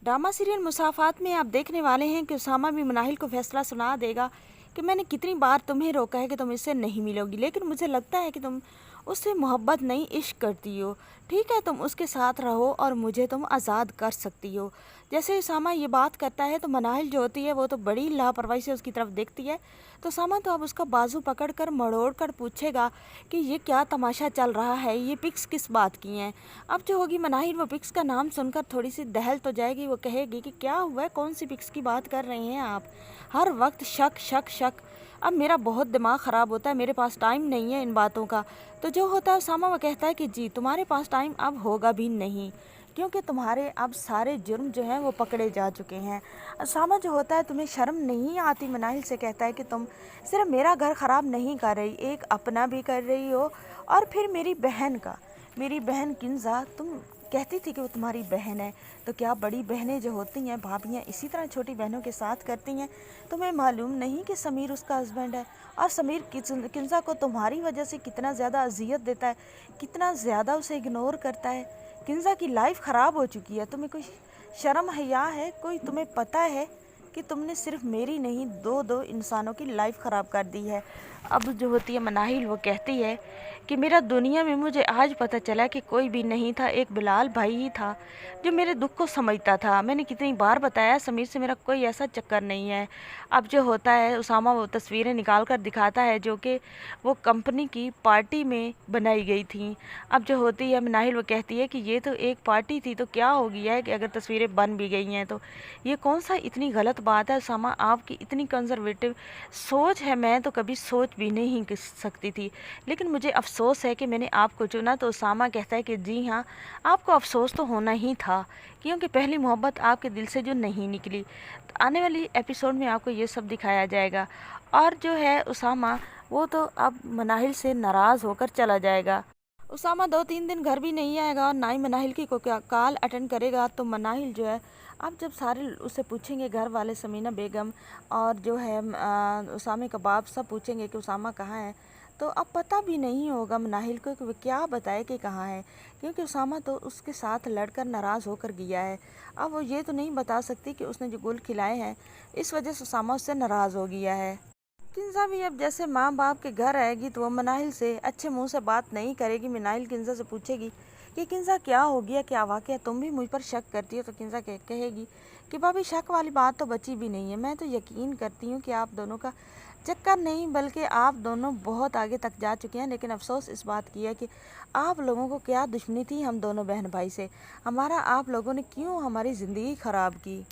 Drama serial मुसाफात में आप देखने वाले हैं कि उसामा भी मनाहिल को फैसला सुना देगा कि मैंने कितनी बार तुम्हें रोका है कि तुम इससे नहीं मिलोगी, लेकिन मुझे लगता है कि तुम उससे मोहब्बत नहीं इश्क करती हो। ठीक है, तुम उसके साथ रहो और मुझे तुम आज़ाद कर सकती हो। जैसे उसामा ये बात करता है तो मनाहिल जो होती है वो तो बड़ी लापरवाही से उसकी तरफ देखती है। तो उसामा तो अब उसका बाजू पकड़ कर मरोड़ कर पूछेगा कि ये क्या तमाशा चल रहा है, ये पिक्स किस बात की हैं। अब जो होगी मनाहिल वो पिक्स का नाम सुनकर थोड़ी सी दहल तो जाएगी। वो कहेगी कि क्या हुआ है, कौन सी पिक्स की बात कर रहे हैं आप, हर वक्त शक शक शक। अब मेरा बहुत दिमाग ख़राब होता है, मेरे पास टाइम नहीं है इन बातों का। तो जो होता है उसामा वो कहता है कि जी तुम्हारे पास टाइम अब होगा भी नहीं, क्योंकि तुम्हारे अब सारे जुर्म जो हैं वो पकड़े जा चुके हैं। उसामा जो होता है तुम्हें शर्म नहीं आती, मनाहिल से कहता है कि तुम सिर्फ मेरा घर ख़राब नहीं कर रही, एक अपना भी कर रही हो और फिर मेरी बहन का। मेरी बहन किंजा, तुम कहती थी कि वो तुम्हारी बहन है, तो क्या बड़ी बहनें जो होती हैं, भाभियाँ, इसी तरह छोटी बहनों के साथ करती हैं? तुम्हें मालूम नहीं कि समीर उसका हस्बैंड है और समीर किंजा को तुम्हारी वजह से कितना ज़्यादा अजियत देता है, कितना ज़्यादा उसे इग्नोर करता है। किंजा की लाइफ ख़राब हो चुकी है। तुम्हें कोई शर्म हया है? कोई तुम्हें पता है कि तुमने सिर्फ मेरी नहीं दो दो इंसानों की लाइफ ख़राब कर दी है। अब जो होती है मनाहिल वो कहती है कि मेरा दुनिया में मुझे आज पता चला कि कोई भी नहीं था, एक बिलाल भाई ही था जो मेरे दुख को समझता था। मैंने कितनी बार बताया समीर से मेरा कोई ऐसा चक्कर नहीं है। अब जो होता है उसामा वो तस्वीरें निकाल कर दिखाता है जो कि वो कंपनी की पार्टी में बनाई गई थी। अब जो होती है मनाहिल वो कहती है कि ये तो एक पार्टी थी, तो क्या हो गया है कि अगर तस्वीरें बन भी गई हैं तो ये कौन सा इतनी गलत बात है। उसामा आपकी इतनी कंजर्वेटिव सोच है, मैं तो कभी सोच भी नहीं कर सकती थी, लेकिन मुझे अफसोस है कि मैंने आपको चुना। तो उसामा कहता है कि जी हाँ, आपको अफसोस तो होना ही था, क्योंकि पहली मोहब्बत आपके दिल से जो नहीं निकली। तो आने वाली एपिसोड में आपको ये सब दिखाया जाएगा। और जो है उसामा वो तो अब मनाहिल से नाराज़ होकर चला जाएगा। उसामा 2-3 दिन घर भी नहीं आएगा और ना ही मनाहिल की को क्या कॉल अटेंड करेगा। तो मनाहिल जो है अब जब सारे उससे पूछेंगे, घर वाले समीना बेगम और जो है उसामे का बाप सब पूछेंगे कि उसामा कहाँ है, तो अब पता भी नहीं होगा मनाहिल को कि वो क्या बताए कि कहाँ है, क्योंकि उसामा तो उसके साथ लड़कर नाराज़ होकर गया है। अब वो ये तो नहीं बता सकती कि उसने जो गुल खिलाए हैं इस वजह से उसामा उससे नाराज़ हो गया है। किंजा भी अब जैसे माँ बाप के घर आएगी तो वो मनाहिल से अच्छे मुंह से बात नहीं करेगी। मनाहिल किंजा से पूछेगी कि किंजा क्या हो गया, क्या वाकया, तुम भी मुझ पर शक करती हो? तो किंजा कहेगी कि भाभी शक वाली बात तो बची भी नहीं है, मैं तो यकीन करती हूँ कि आप दोनों का चक्कर नहीं बल्कि आप दोनों बहुत आगे तक जा चुके हैं। लेकिन अफसोस इस बात की है कि आप लोगों को क्या दुश्मनी थी हम दोनों बहन भाई से, हमारा आप लोगों ने क्यों हमारी ज़िंदगी ख़राब की।